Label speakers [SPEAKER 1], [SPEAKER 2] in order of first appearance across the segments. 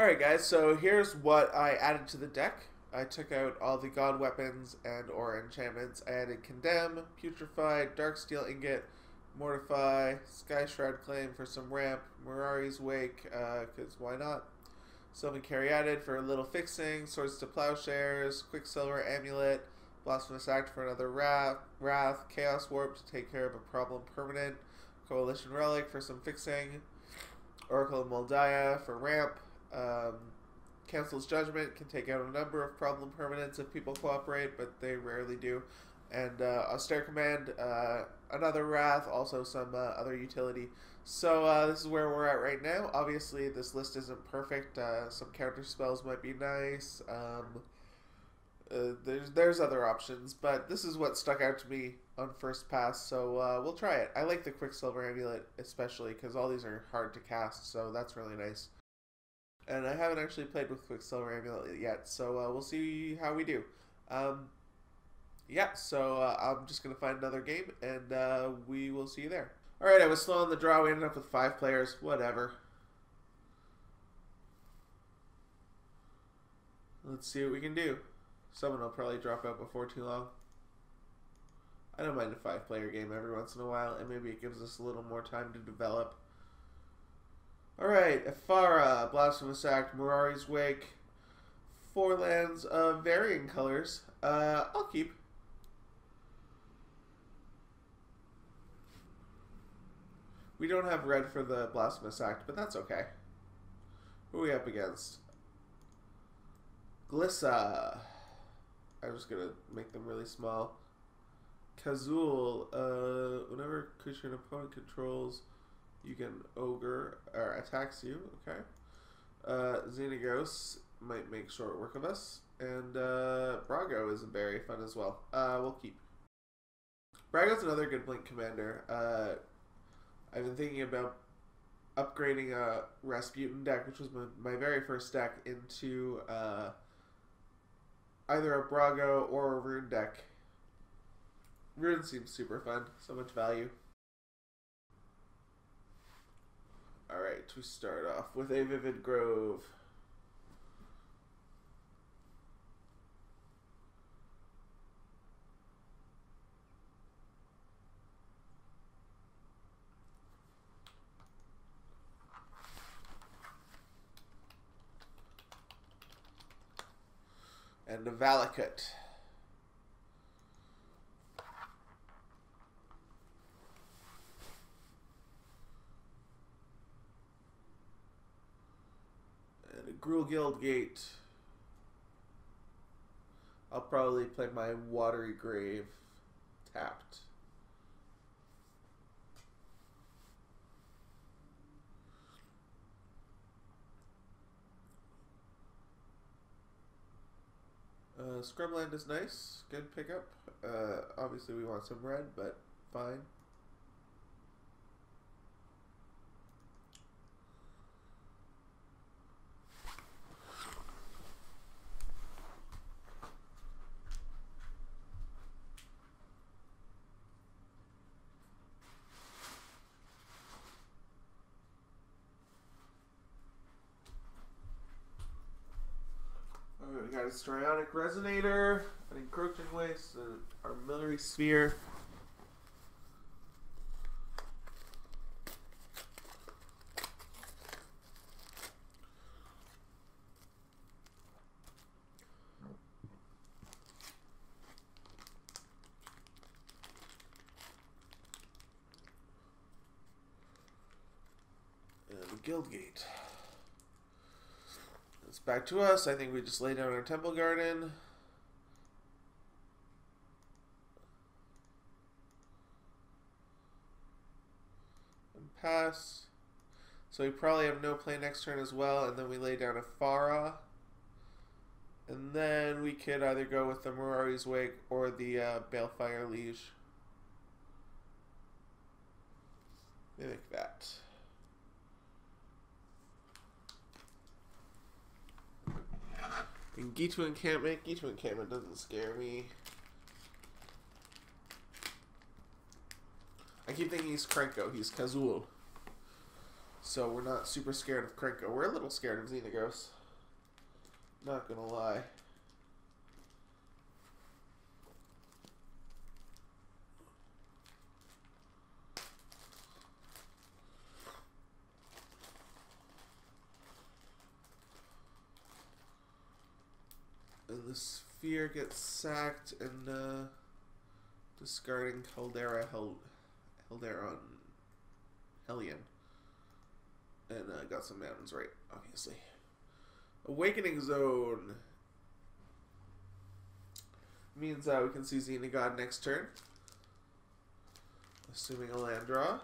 [SPEAKER 1] Alright guys, so here's what I added to the deck. I took out all the god weapons and or enchantments. I added Condemn, Putrefy, Darksteel Ingot, Mortify, Sky Shroud Claim for some ramp, Mirari's Wake, because why not? Sylvan Caryatid for a little fixing, Swords to Plowshares, Quicksilver Amulet, Blasphemous Act for another Wrath, Chaos Warp to take care of a problem permanent, Coalition Relic for some fixing, Oracle of Moldiah for ramp, Council's Judgment can take out a number of problem permanents if people cooperate, but they rarely do. And Austere Command, another Wrath, also some other utility. So this is where we're at right now. Obviously, this list isn't perfect. Some counter spells might be nice. There's other options, but this is what stuck out to me on first pass, so we'll try it. I like the Quicksilver Amulet especially because all these are hard to cast, so that's really nice. And I haven't actually played with Quicksilver Amulet yet, so we'll see how we do. Yeah, so I'm just going to find another game, and we will see you there. Alright, I was slow on the draw. We ended up with 5 players. Whatever. Let's see what we can do. Someone will probably drop out before too long. I don't mind a 5-player game every once in a while, and maybe it gives us a little more time to develop. Alright, Ephara, Blasphemous Act, Mirari's Wake, 4 lands of varying colors. I'll keep. We don't have red for the Blasphemous Act, but that's okay. Who are we up against? Glissa. I'm just gonna make them really small. Kazuul. Whenever creature an opponent controls, you get an ogre, or attacks you, okay. Xenagos might make short work of us. And Brago is very fun as well. We'll keep. Brago's another good Blink commander. I've been thinking about upgrading a Rasputin deck, which was my very first deck, into either a Brago or a Rune deck. Rune seems super fun, so much value. Alright, we start off with a Vivid Grove. And a Valakut. And a Gruul Guildgate. I'll probably play my Watery Grave tapped. Scrubland is nice. Good pickup. Obviously we want some red, but fine. We got a Strionic Resonator, an Encroaching Waste, an Armillary Sphere. And a Guildgate. It's back to us. I think we just lay down our Temple Garden. And pass. So we probably have no play next turn as well, and then we lay down a Ephara. And then we could either go with the Mirari's Wake or the Balefire Liege. Mimic that. And Gitu Encampment. Gitu Encampment doesn't scare me. I keep thinking he's Krenko. He's Kazuul. So we're not super scared of Krenko. We're a little scared of Xenagos. Not gonna lie. And the sphere gets sacked and discarding Hellion. And got some mountains right, obviously. Awakening Zone means we can see Xenagos next turn. Assuming a land draw.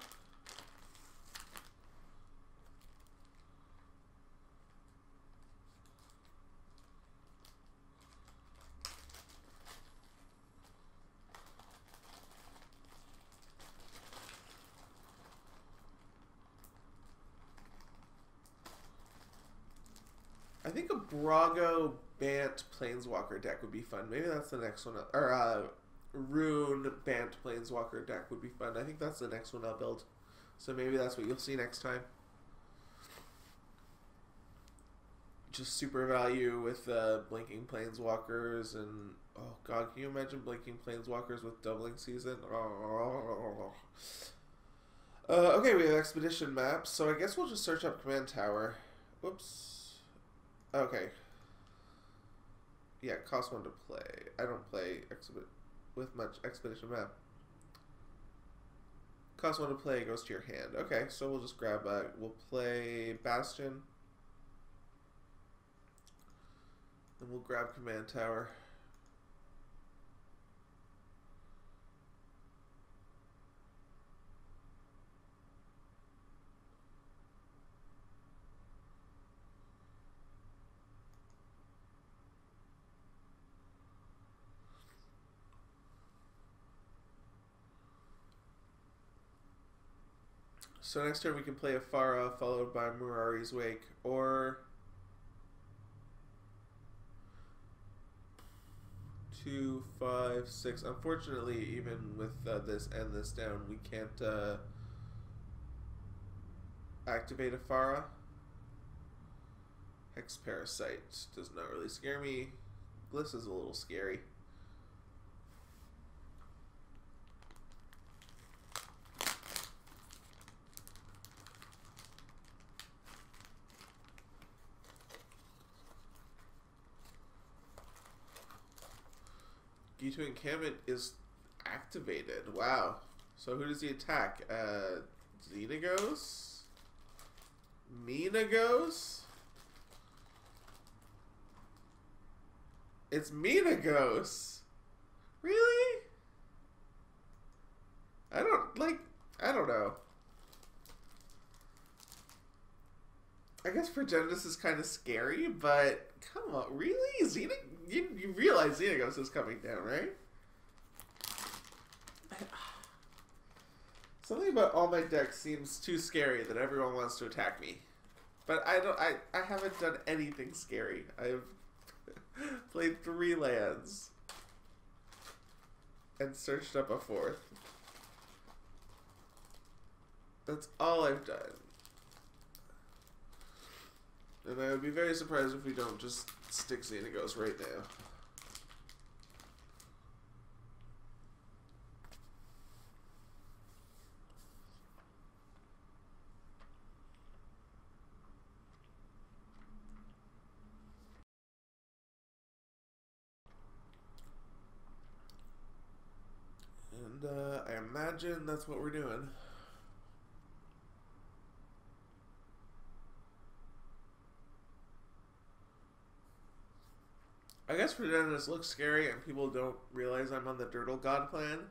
[SPEAKER 1] I think a Brago Bant Planeswalker deck would be fun. Maybe that's the next one. Or Rune Bant Planeswalker deck would be fun. I think that's the next one I'll build. So maybe that's what you'll see next time. Just super value with Blinking Planeswalkers and... Oh god, can you imagine Blinking Planeswalkers with Doubling Season? Okay, we have Expedition maps. So I guess we'll just search up Command Tower. Whoops. Okay. Yeah, cost 1 to play. I don't play with much Expedition map. Cost 1 to play goes to your hand. Okay, so we'll just grab we'll play Bastion. Then we'll grab Command Tower. So next turn we can play Afara followed by Murari's Wake, or 2, 5, 6. Unfortunately, even with this and this down, we can't activate Afara. Hex Parasite does not really scare me. Glissa is a little scary. G2 Encampment is activated. Wow. So who does he attack? Xenagos? Xenagos? It's Xenagos. Really? I don't know. I guess Progenitus is kind of scary, but come on, really? You realize Xenagos is coming down, right? Something about all my decks seems too scary that everyone wants to attack me. But I haven't done anything scary. I've played 3 lands and searched up a 4th. That's all I've done. And I would be very surprised if we don't just stick Xenagos right now. And I imagine that's what we're doing. I guess Progenitus looks scary and people don't realize I'm on the Dirtle God plan.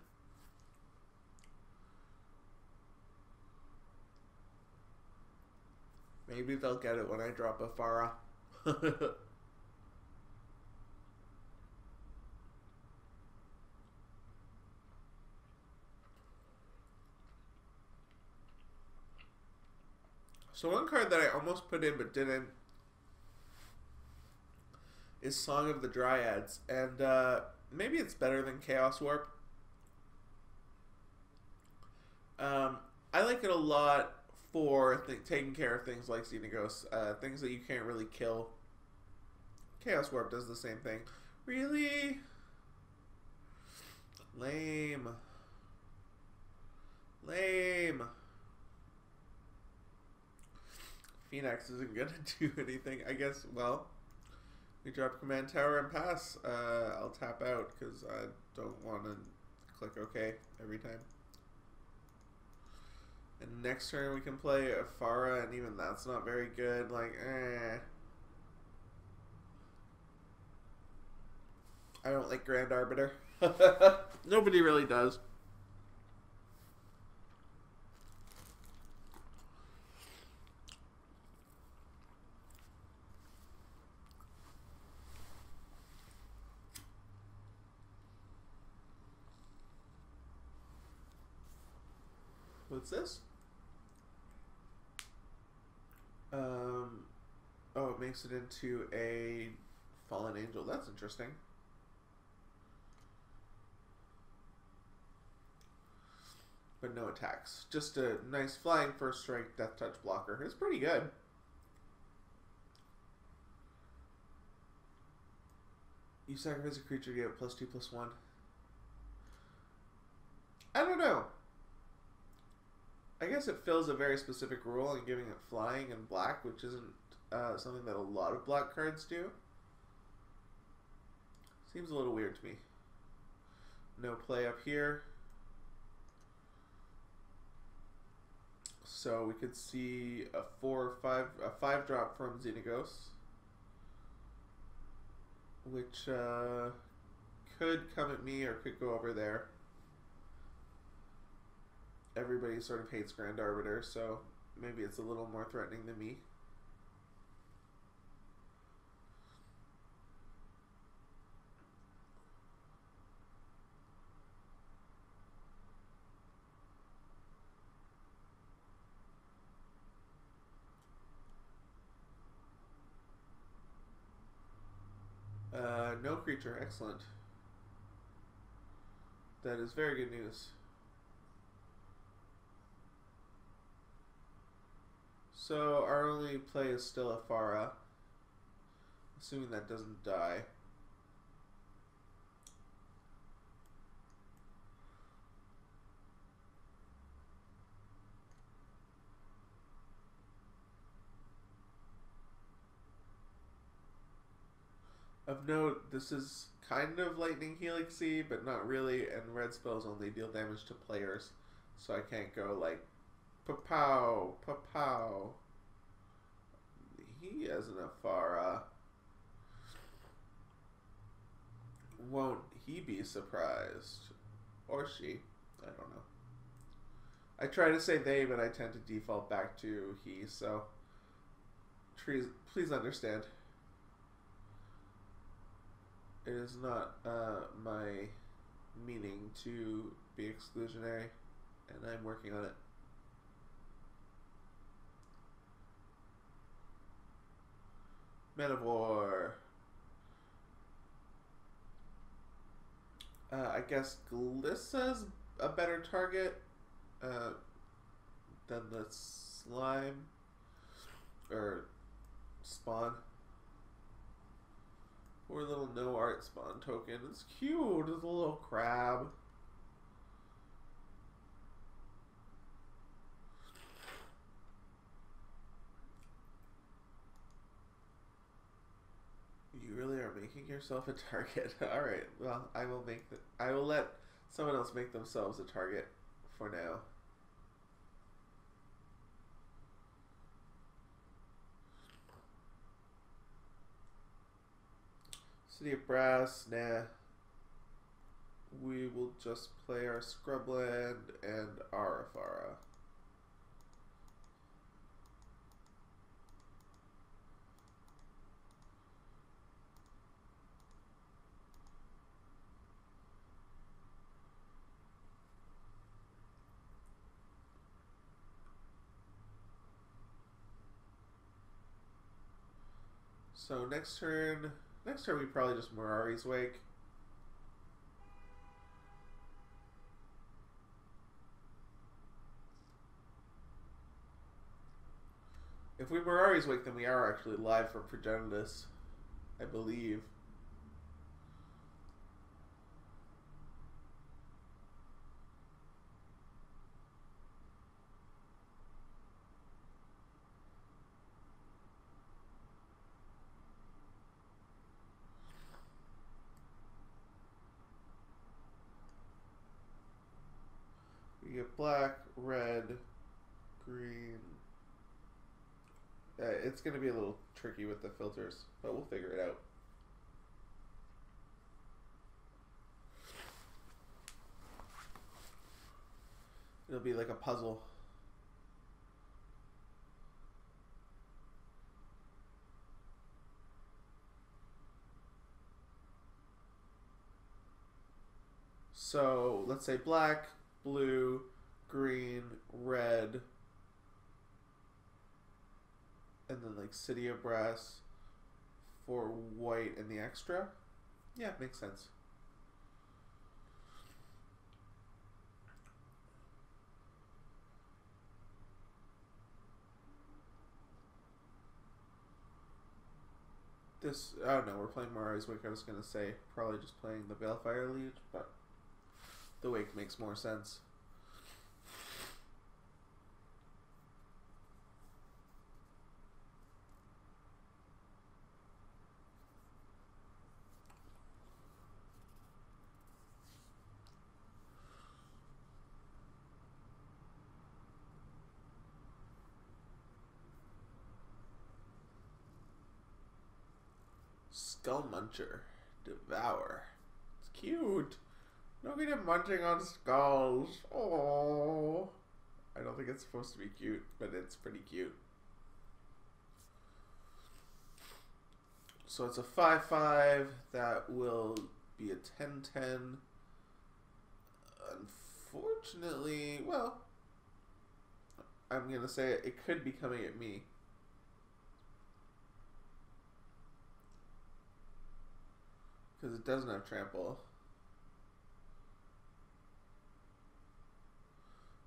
[SPEAKER 1] Maybe they'll get it when I drop a Farah. So one card that I almost put in but didn't is Song of the Dryads, and maybe it's better than Chaos Warp. I like it a lot for taking care of things like Xenagos, things that you can't really kill. Chaos Warp does the same thing. Really? Lame. Lame. Phoenix isn't gonna do anything. I guess, well, we drop Command Tower and pass. I'll tap out because I don't want to click OK every time. And next turn we can play a Farah, and even that's not very good. Like, I don't like Grand Arbiter. Nobody really does. What's this? Oh, it makes it into a fallen angel. That's interesting. But no attacks. Just a nice flying first strike death touch blocker. It's pretty good. You sacrifice a creature, you get +2/+1. I don't know. I guess it fills a very specific role in giving it flying and black, which isn't something that a lot of black cards do. Seems a little weird to me. No play up here. So we could see a 5 drop from Xenagos, which could come at me or could go over there. Everybody sort of hates Grand Arbiter, so maybe it's a little more threatening than me. No creature, excellent. That is very good news. So our only play is still a Farah, assuming that doesn't die. Of note, this is kind of Lightning Helixy, but not really, and red spells only deal damage to players, so I can't go like pa-pow, pa-pow. He has an Afara. Won't he be surprised? Or she. I don't know. I try to say they, but I tend to default back to he, so please understand. It is not my meaning to be exclusionary, and I'm working on it. Men of War. I guess Glissa's a better target than the slime or spawn. Poor little no art spawn token. It's cute. It's a little crab. You really are making yourself a target. All right. Well, I will let someone else make themselves a target for now. City of Brass, nah. We will just play our Scrubland and our Afara. So next turn we probably just Mirari's Wake. If we Mirari's Wake, then we are actually live for Progenitus, I believe. We get black, red, green. It's going to be a little tricky with the filters, but we'll figure it out. It'll be like a puzzle. So let's say black, blue, green, red, and then like City of Brass for white and the extra. Yeah, makes sense. This, oh no, we're playing Mirari's Wake. I was going to say probably just playing the Balefire Liege, but the Wake makes more sense. Skull Muncher. Devour. It's cute. Look at him munching on skulls. Oh, I don't think it's supposed to be cute, but it's pretty cute. So it's a 5/5 that will be a 10/10. Unfortunately, well, I'm going to say it could be coming at me. Because it doesn't have trample.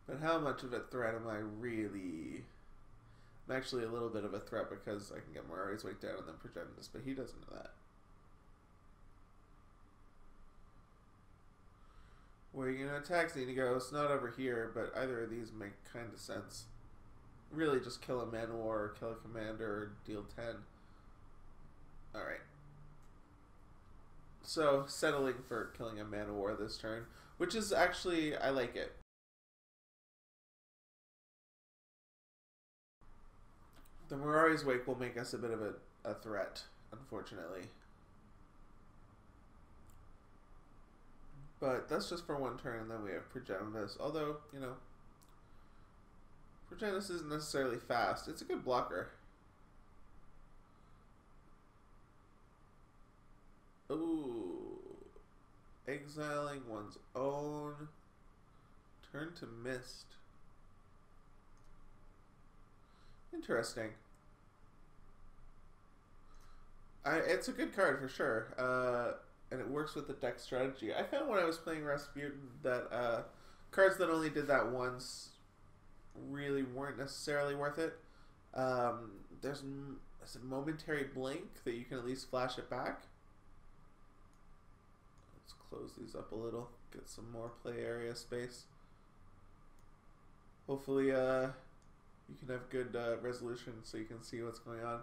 [SPEAKER 1] But how much of a threat am I really? I'm actually a little bit of a threat because I can get Mirari's Wake down and then Progenitus, but he doesn't know that. Where are you going to attack Xenagos? Not over here, but either of these make kind of sense. Really just kill a Man-O-War or kill a commander or deal 10. Alright. So, settling for killing a Man-O-War this turn, which is actually, I like it. The Mirari's Wake will make us a bit of a threat, unfortunately. But that's just for one turn, and then we have Progenitus. Although, you know, Progenitus isn't necessarily fast. It's a good blocker. Ooh. Exiling one's own. Turn to Mist. Interesting. It's a good card for sure. And it works with the deck strategy. I found when I was playing Rasputin that cards that only did that once really weren't necessarily worth it. There's a momentary blink that you can at least flash it back. Let's close these up a little, get some more play area space. Hopefully you can have good resolution so you can see what's going on.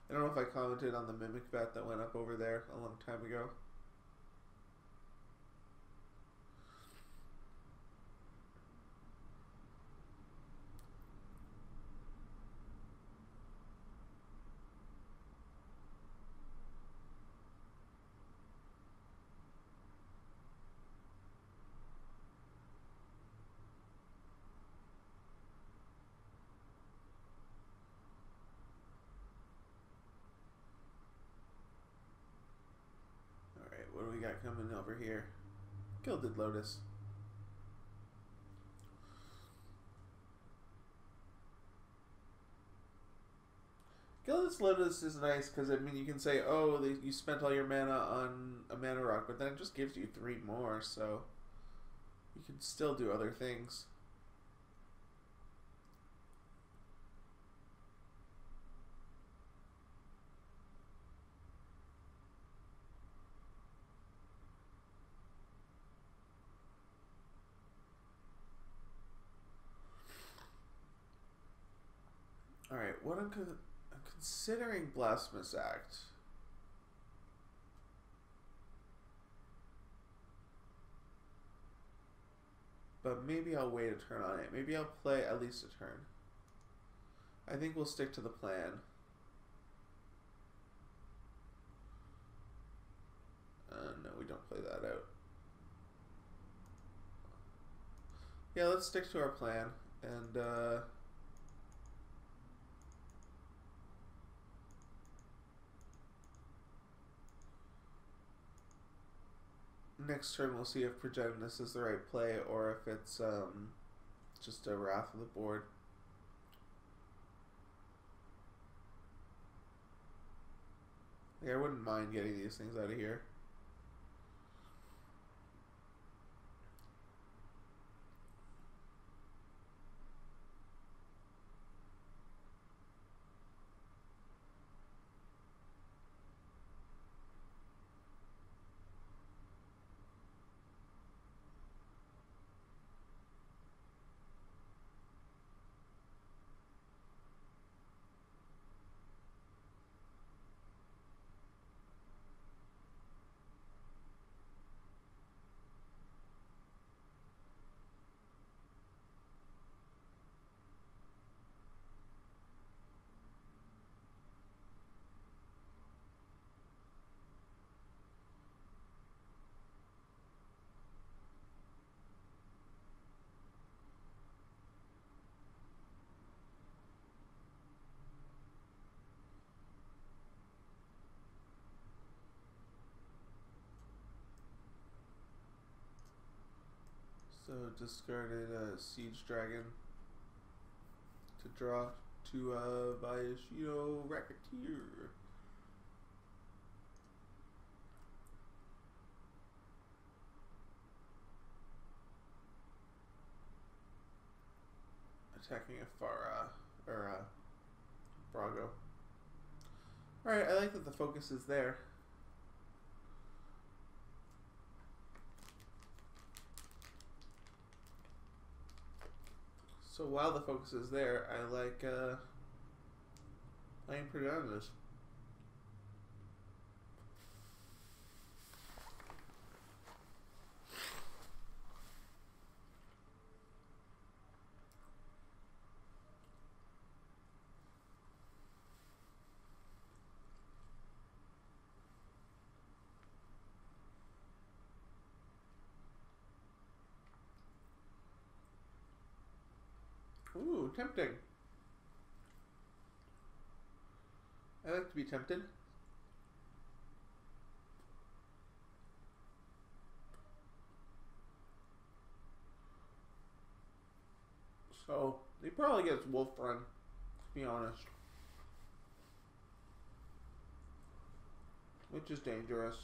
[SPEAKER 1] I don't know if I commented on the Mimic bet that went up over there a long time ago. What do we got coming over here? Gilded Lotus. Gilded Lotus is nice because, I mean, you can say, oh, you spent all your mana on a mana rock, but then it just gives you 3 more, so you can still do other things. what I'm considering Blasphemous Act. But maybe I'll wait a turn on it. Maybe I'll play at least a turn. I think we'll stick to the plan. No, we don't play that out. Yeah, let's stick to our plan. And, next turn we'll see if Progenitus is the right play or if it's just a Wrath of the board. Yeah, I wouldn't mind getting these things out of here. So discarded a Siege Dragon to draw to Viashido Racketeer. Attacking a Farah or Brago. Alright, I like that the focus is there. So while the focus is there, I like playing Progenitus. Ooh, tempting. I like to be tempted. So, he probably gets Wolf Run, to be honest. Which is dangerous.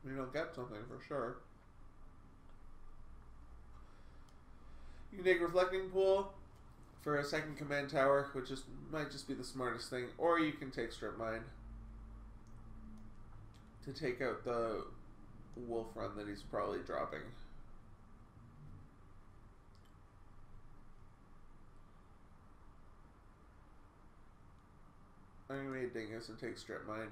[SPEAKER 1] You don't get something for sure. You can take Reflecting Pool for a second command tower, which might just be the smartest thing, or you can take Strip Mine to take out the Wolf Run that he's probably dropping. I'm gonna make Dingus and take Strip Mine.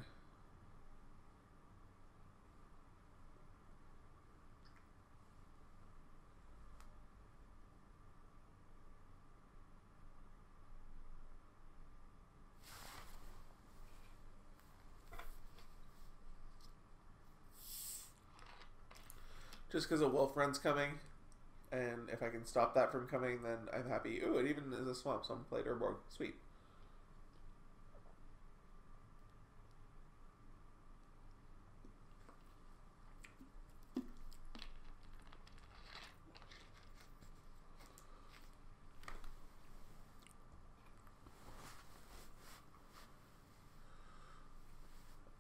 [SPEAKER 1] Just because a Wolf Run's coming, and if I can stop that from coming, then I'm happy. Ooh, it even is a swamp, so I'm played Urborg. Sweet.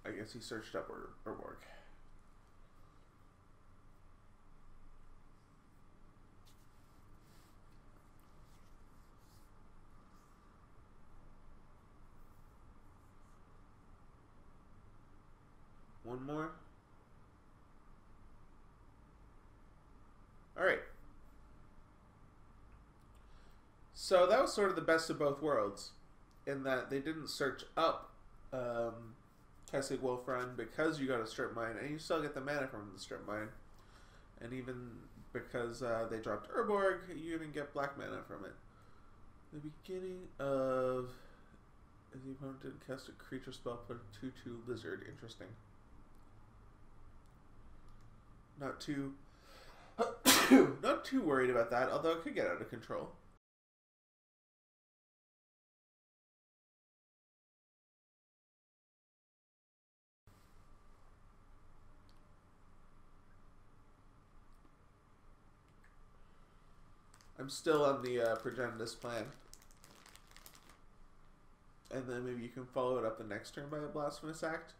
[SPEAKER 1] I guess he searched up Urborg. One more. So that was sort of the best of both worlds, in that they didn't search up Kessig Wolfrun because you got a strip mine, and you still get the mana from the strip mine. And even because they dropped Urborg, you even get black mana from it. The beginning of the opponent didn't cast a creature spell, put a 2/2 lizard. Interesting. Not too not too worried about that, although it could get out of control. I'm still on the Progenitus plan. And then maybe you can follow it up the next turn by a Blasphemous Act.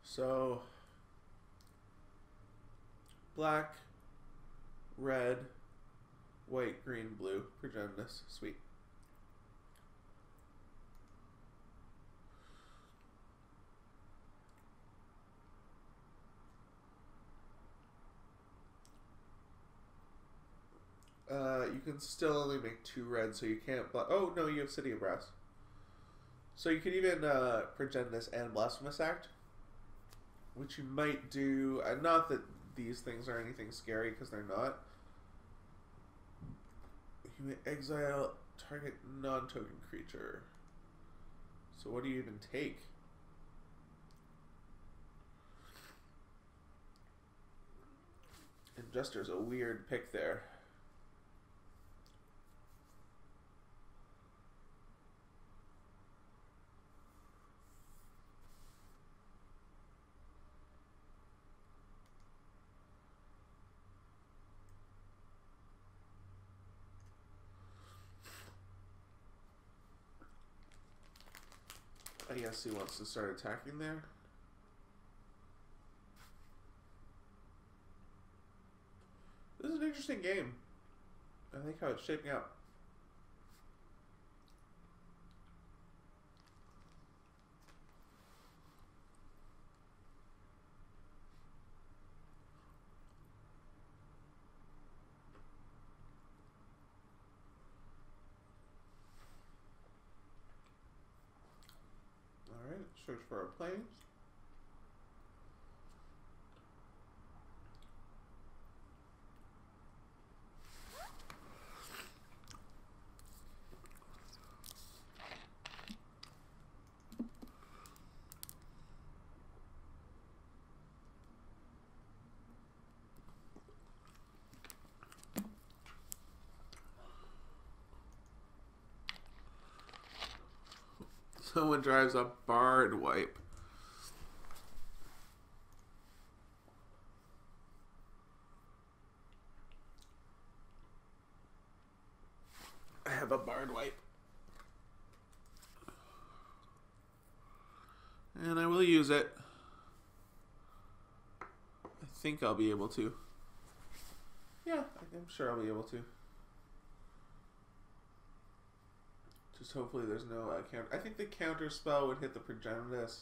[SPEAKER 1] So, black, red, white, green, blue, Progenitus. Sweet. You can still only make 2 red, so you can't... Oh, no, you have City of Brass. So you could even Progenitus and Blasphemous Act, which you might do... not that these things are anything scary, because they're not. You may exile target non-token creature. So what do you even take? Injuster's a weird pick there. I guess he wants to start attacking there. This is an interesting game. I like how it's shaping up. Alright, search for our planes. Someone drives a Bard Wipe. I have a Bard Wipe. And I will use it. I think I'll be able to. Yeah, I'm sure I'll be able to. Just hopefully there's no counter. I think the counter spell would hit the Progenitus.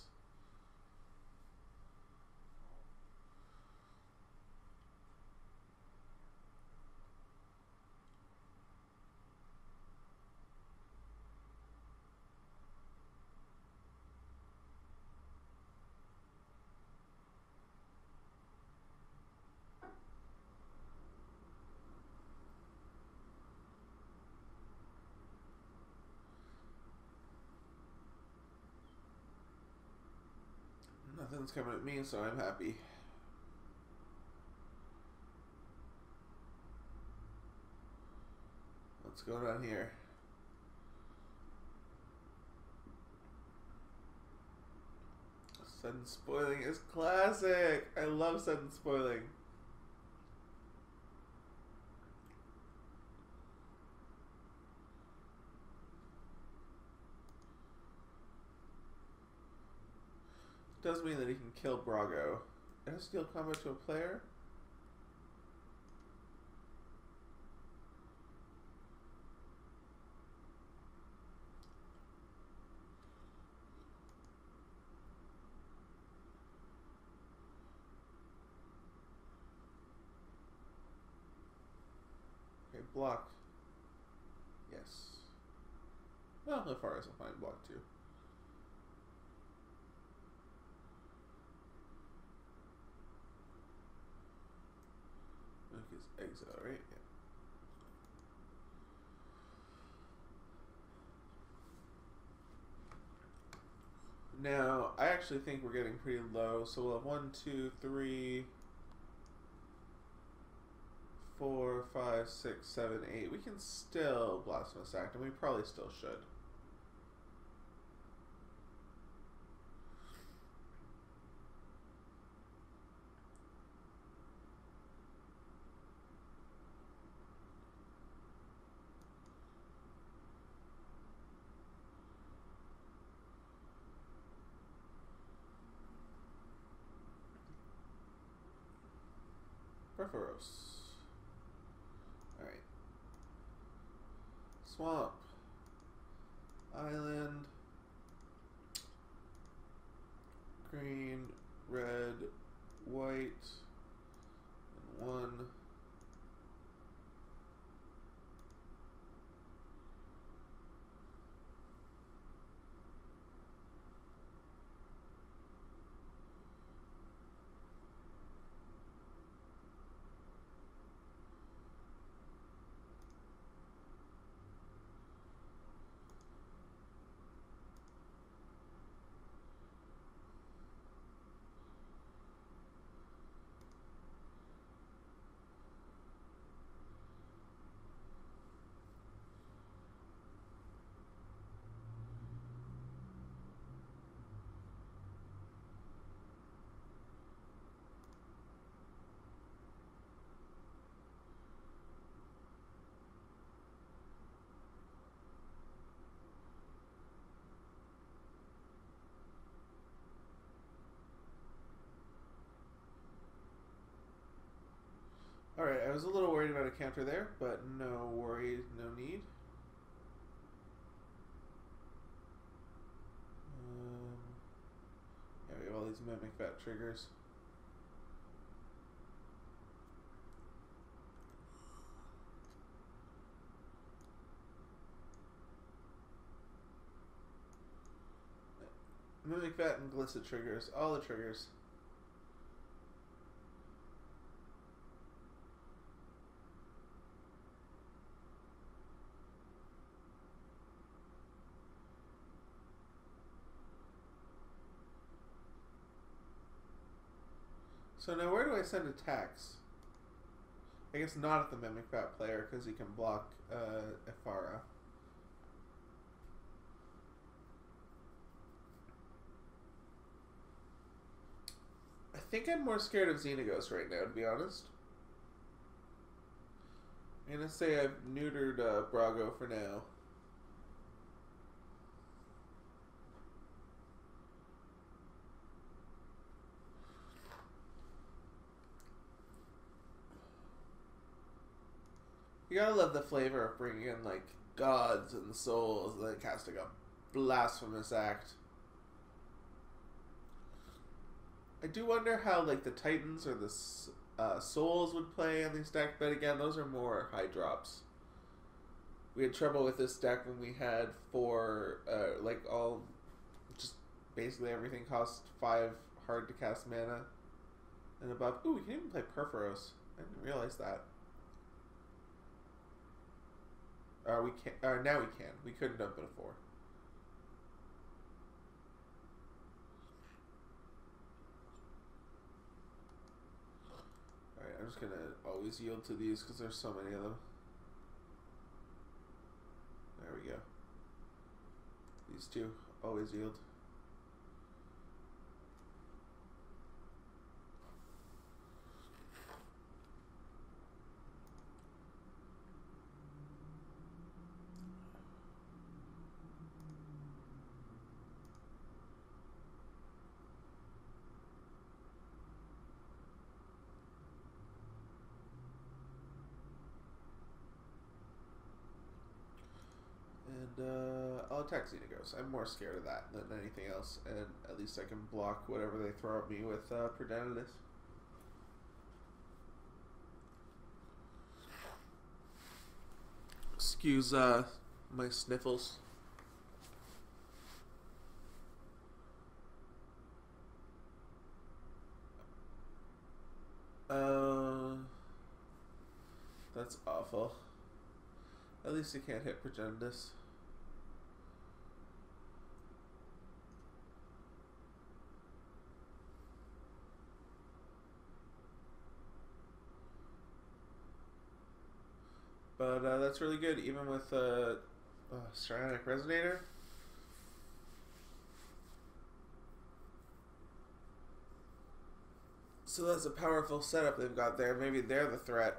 [SPEAKER 1] Nothing's coming at me, so I'm happy. What's going on here? Sudden spoiling is classic. I love sudden spoiling. Does mean that he can kill Brago. And steal combat to a player? block. Yes. Well, Nefaris will find block too. Look, his exile, right? Yeah. Now, I actually think we're getting pretty low, so we'll have 1, 2, 3, 4, 5, 6, 7, 8. We can still Blasphemous Act, and we probably still should. Perforos. Alright. Swamp. Island. Green, red, white, and 1. Alright, I was a little worried about a counter there, but no worry, no need. Yeah, we have all these Mimic Vat triggers. Mimic Vat and Glissa triggers, all the triggers. So now where do I send attacks? I guess not at the Mimic Vat player because he can block Ephara. I think I'm more scared of Xenagos right now, to be honest. I'm going to say I've neutered Brago for now. You gotta love the flavor of bringing in, like, gods and souls and then casting a Blasphemous Act. I do wonder how, like, the Titans or the souls would play on this deck, but again, those are more high drops. We had trouble with this deck when we had 4, like, all, just basically everything cost 5 hard to cast mana and above. Ooh, we can even play Perforos. I didn't realize that. We can. Now we can. We couldn't have before. Alright, I'm just gonna always yield to these because there's so many of them. There we go. These two always yield. I'll attack Xenagos. I'm more scared of that than anything else, and at least I can block whatever they throw at me with Progenitus. Excuse my sniffles. That's awful. At least you can't hit Progenitus. But that's really good, even with Ceramic Resonator. So that's a powerful setup they've got there. Maybe they're the threat.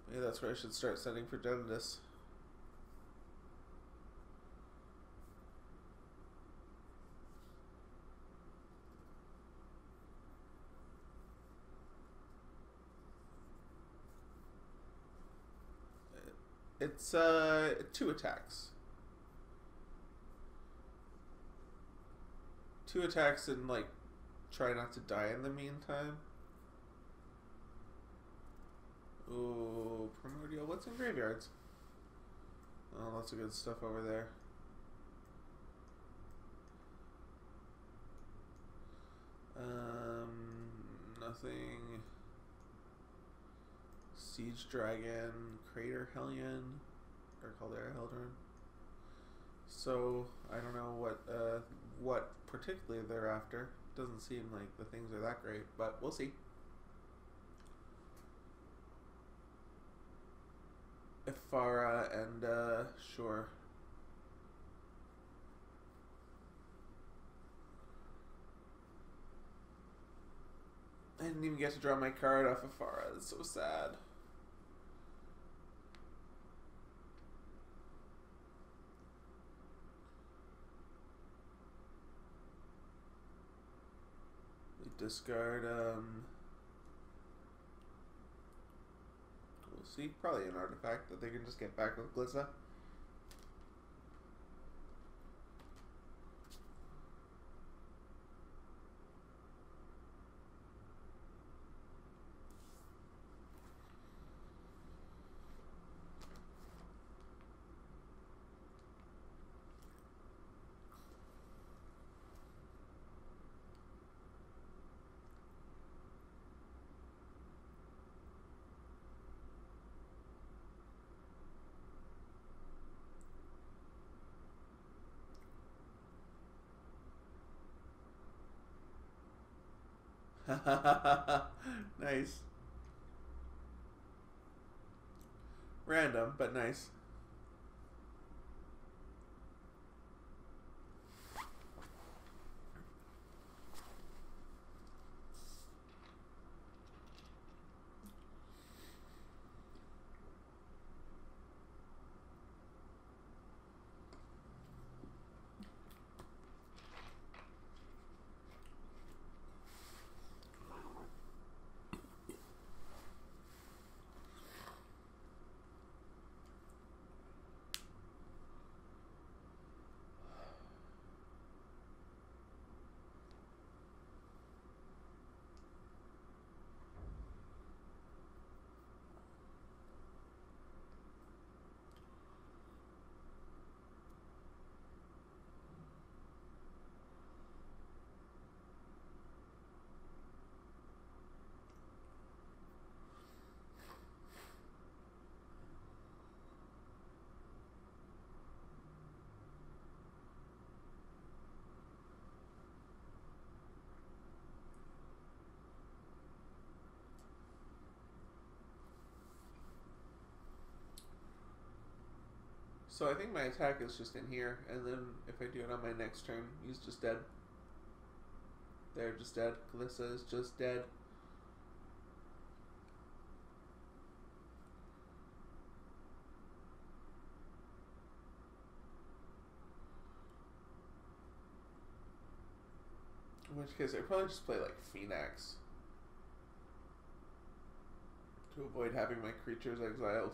[SPEAKER 1] Maybe that's where I should start sending Progenitus. It's 2 attacks. 2 attacks and like try not to die in the meantime. Ooh, Primordial. What's in graveyards? Oh, lots of good stuff over there. Nothing. Siege Dragon, Crater Hellion, or Caldera Heldren. So I don't know what particularly they're after. Doesn't seem like the things are that great, but we'll see. Ifara and sure. I didn't even get to draw my card off Ifara. It's so sad. Discard, we'll see. Probably an artifact that they can just get back with Glissa. Nice. Random, but nice. So I think my attack is just in here, and then if I do it on my next turn, he's just dead. They're just dead. Glissa is just dead. In which case, I'd probably just play like Phoenix to avoid having my creatures exiled.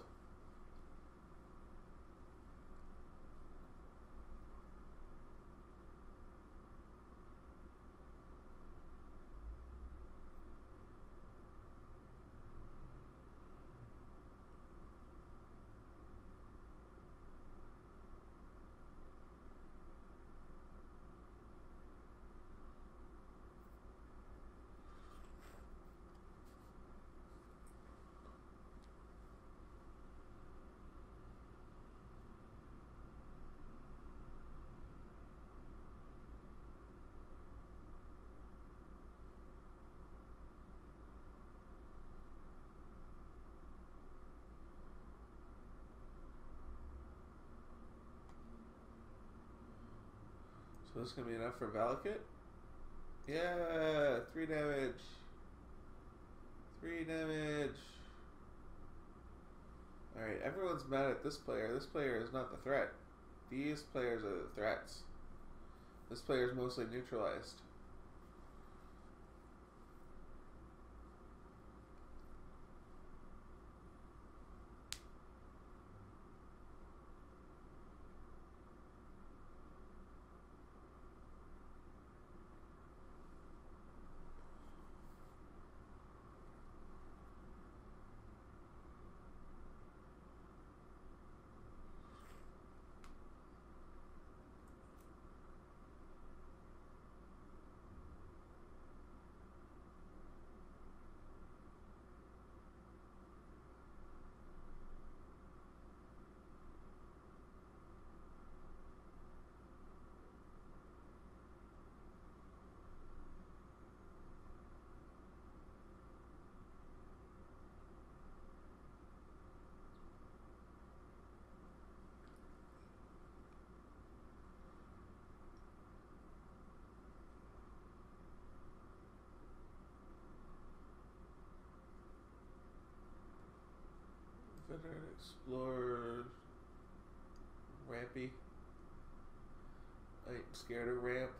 [SPEAKER 1] So this is gonna be enough for Valakut. Yeah, 3 damage. 3 damage. Alright, everyone's mad at this player. This player is not the threat. These players are the threats. This player is mostly neutralized. Veteran Explorer. Rampy. I'm scared of ramp.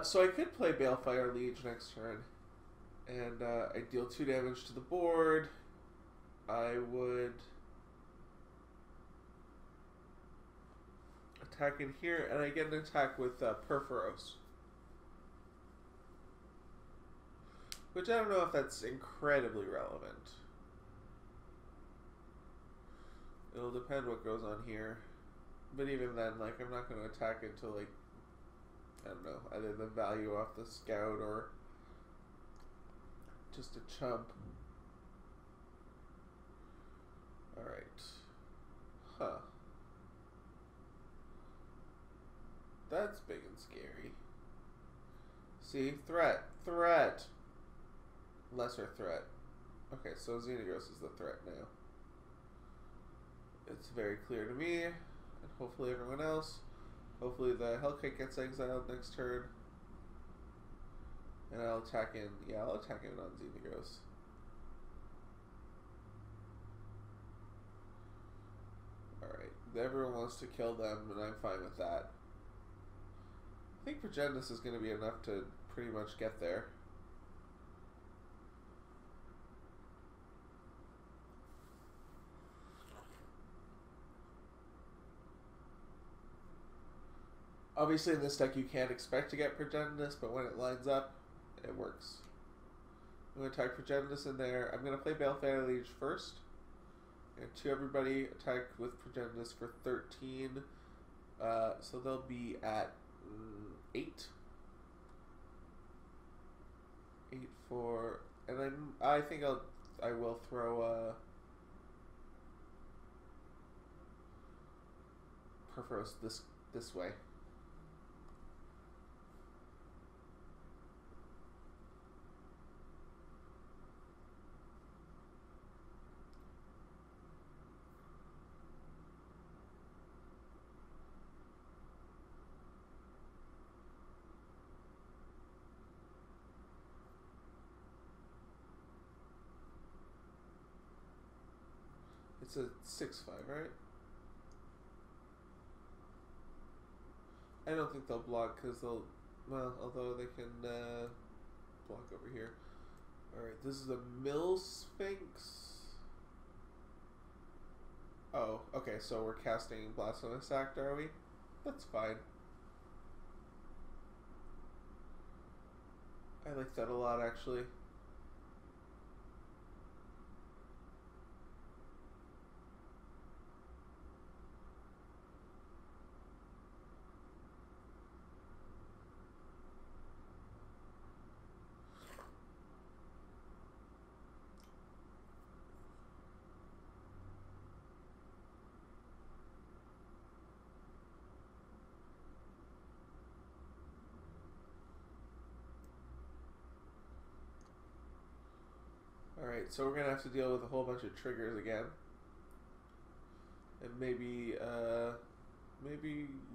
[SPEAKER 1] So I could play Balefire Liege next turn, and I deal 2 damage to the board. I would attack in here, and I get an attack with Perforos, which I don't know if that's incredibly relevant. It'll depend what goes on here, but even then, like, I'm not going to attack until, like, I don't know, either the value off the scout or just a chump. Alright. Huh. That's big and scary. See? Threat. Threat! Lesser threat. Okay, so Xenagos is the threat now. It's very clear to me, and hopefully everyone else. Hopefully the Hellkite gets exiled next turn. And I'll attack in. Yeah, I'll attack in on Xenagos. Alright. Everyone wants to kill them, and I'm fine with that. I think Progenitus is going to be enough to pretty much get there. Obviously in this deck you can't expect to get Progenitus, but when it lines up, it works. I'm going to attack Progenitus in there. I'm going to play Balefire Liege first. And to everybody, attack with Progenitus for 13. So they'll be at 8. 8 for... And I think I will throw Perforos this way. It's a 6/5, right? I don't think they'll block because they'll... Well, although they can block over here. Alright, this is a Mill Sphinx. Oh, okay, so we're casting Blasphemous Act, are we? That's fine. I like that a lot, actually. Alright, so we're gonna have to deal with a whole bunch of triggers again. And maybe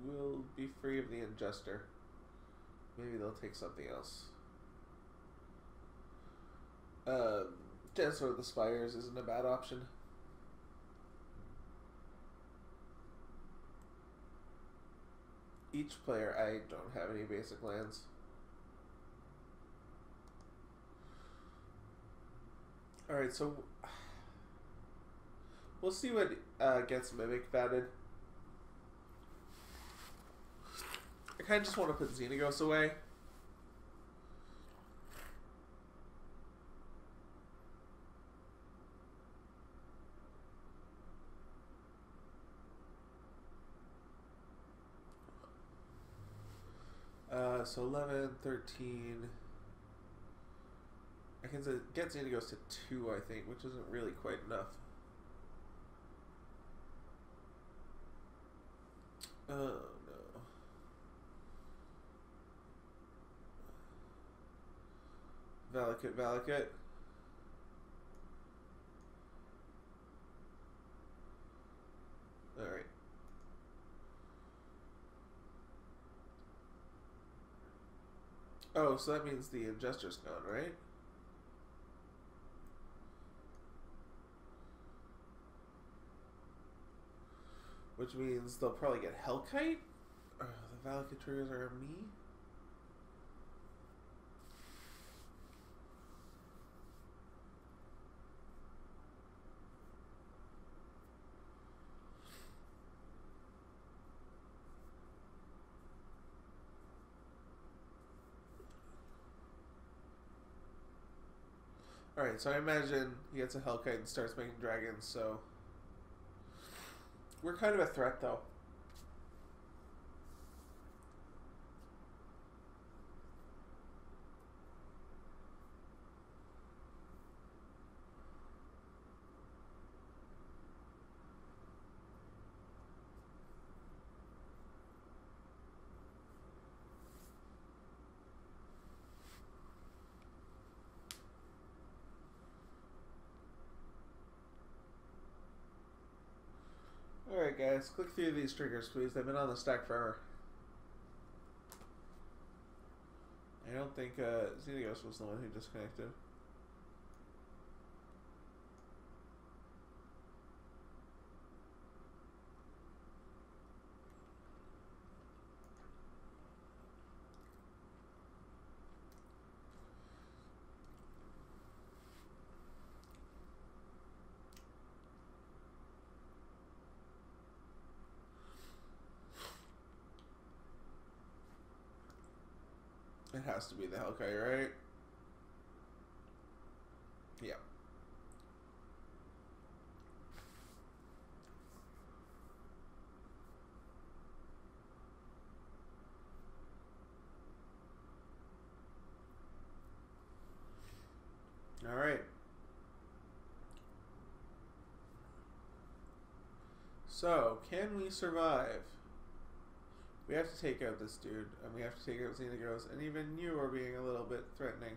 [SPEAKER 1] we'll be free of the Ingester. Maybe they'll take something else. Chancellor of the Spires isn't a bad option. Each player, I don't have any basic lands. Alright, so we'll see what gets Mimic batted. I kind of just want to put Xenagos away. So 11, 13. I can get Xenagos to 2, I think, which isn't really quite enough. Oh, no. Valakut, Valakut. Alright. Oh, so that means the Ingester's gone, right? Which means they'll probably get Hellkite? The Valakuturias are me? Alright, so I imagine he gets a Hellkite and starts making dragons, so we're kind of a threat, though. Alright guys, click through these triggers please. They've been on the stack forever. I don't think Xenagos was the one who disconnected. It has to be the Hellkite, right? Yeah. All right. So, can we survive? We have to take out this dude, and we have to take out Xenagos, and even you are being a little bit threatening.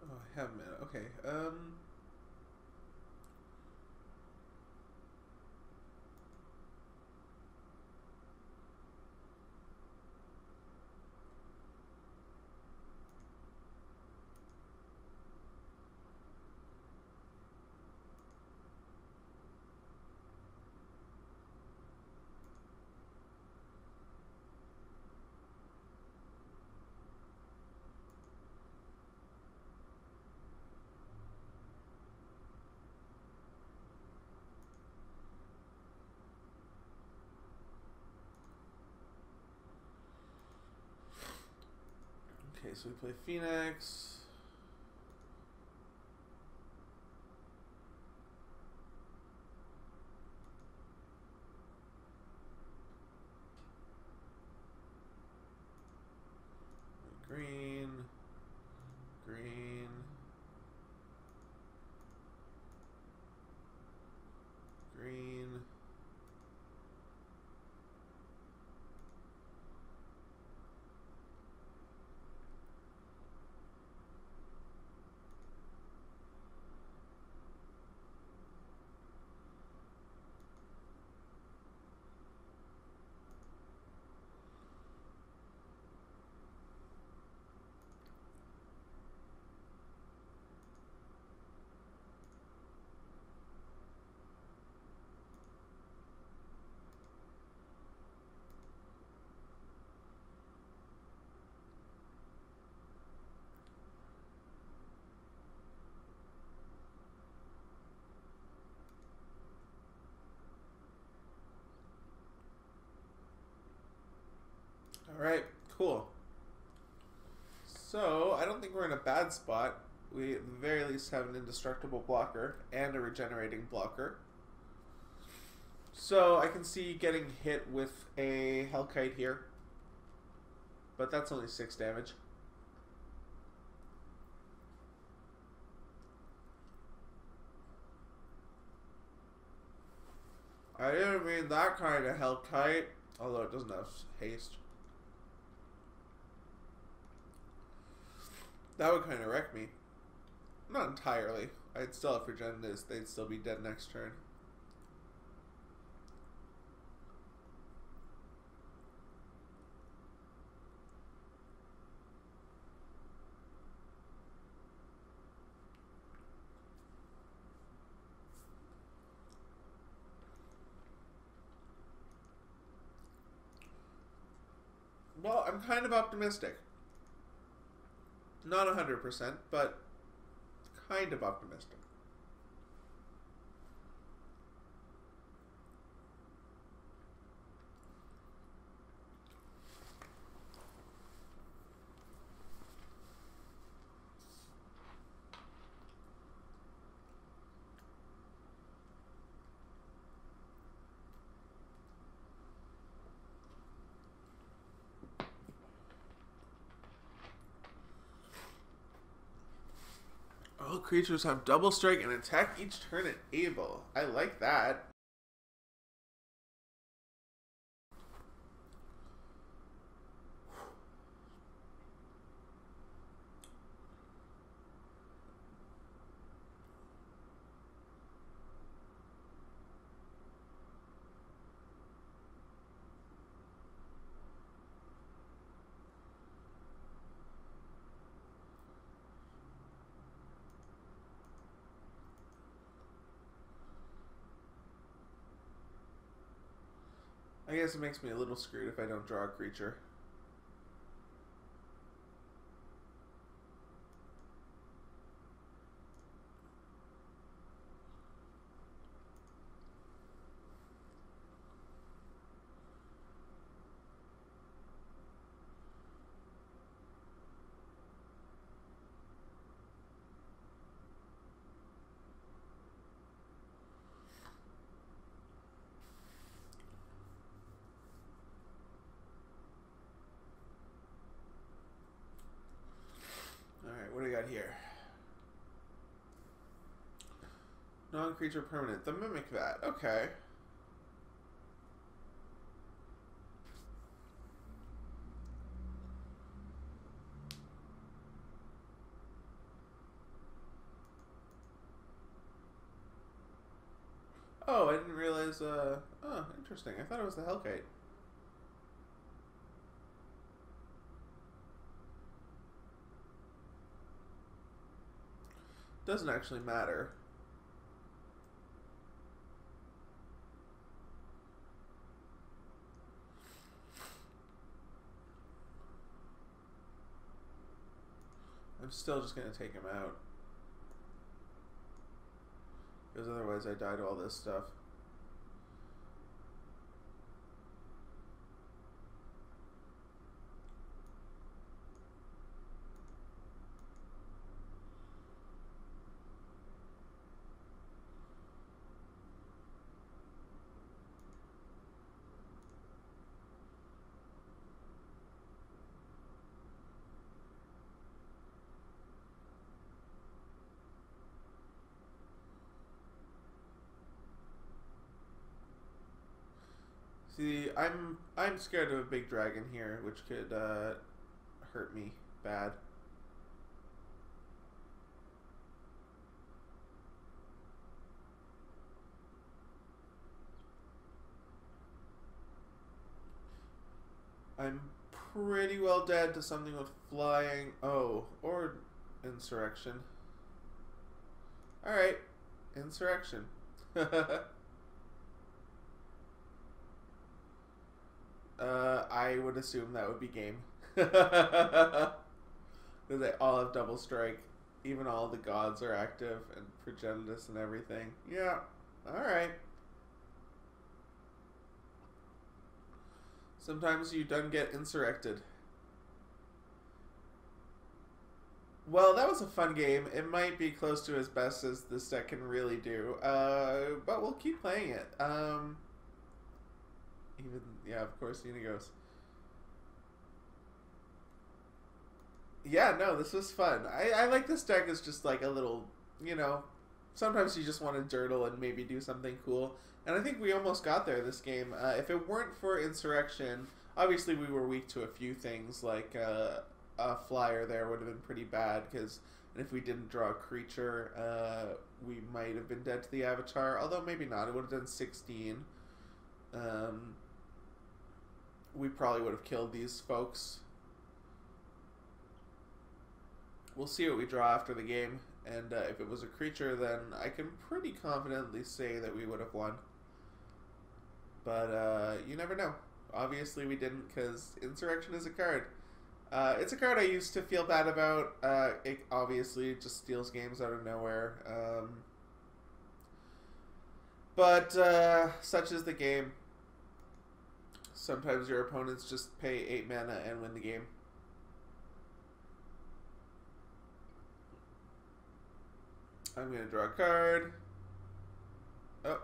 [SPEAKER 1] Oh, I have a minute. Okay. so we play Phoenix. Green. Green. Green. Alright, cool. So, I don't think we're in a bad spot. We at the very least have an indestructible blocker and a regenerating blocker. So, I can see getting hit with a Hellkite here. But that's only 6 damage. I didn't mean that kind of Hellkite, although it doesn't have haste. That would kind of wreck me. Not entirely. I'd still have Progenitus. They'd still be dead next turn. Well, I'm kind of optimistic. Not 100%, but kind of optimistic. All creatures have double strike and attack each turn at able. I like that. I guess it makes me a little screwed if I don't draw a creature. Alright, what do we got here? Non-creature permanent. The Mimic Vat. Okay. Oh, I didn't realize, oh, interesting. I thought it was the Hellkite. Doesn't actually matter. I'm still just going to take him out. Because otherwise I die to all this stuff. See, I'm scared of a big dragon here, which could hurt me bad. I'm pretty well dead to something with flying. Oh, or insurrection. Alright, insurrection. I would assume that would be game. Because they all have double strike. Even all the gods are active, and Progenitus and everything. Yeah, alright. Sometimes you done get insurrected. Well, that was a fun game. It might be close to as best as this deck can really do. But we'll keep playing it. Yeah, of course, Xenagos. Yeah, no, this was fun. I like this deck as just like a little, you know, sometimes you just want to dirtle and maybe do something cool. And I think we almost got there this game. If it weren't for Insurrection, obviously we were weak to a few things, like a flyer there would have been pretty bad, because if we didn't draw a creature, we might have been dead to the Avatar, although maybe not. It would have done 16. We probably would have killed these folks. We'll see what we draw after the game, and if it was a creature, then I can pretty confidently say that we would have won. But you never know. Obviously we didn't, because Insurrection is a card. It's a card I used to feel bad about. It obviously just steals games out of nowhere. But such is the game. Sometimes your opponents just pay 8 mana and win the game. I'm going to draw a card. Oh,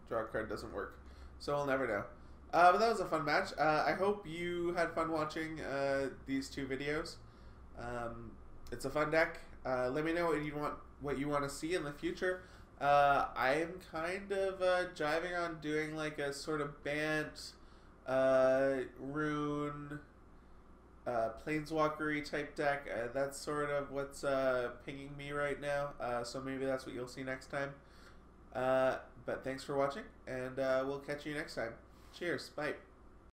[SPEAKER 1] draw a card doesn't work. So I'll never know. But that was a fun match. I hope you had fun watching these two videos. It's a fun deck. Let me know what you want to see in the future. I'm kind of jiving on doing like a sort of Bant, Rune, Planeswalker-y type deck. That's sort of what's pinging me right now. So maybe that's what you'll see next time. But thanks for watching, and we'll catch you next time. Cheers. Bye.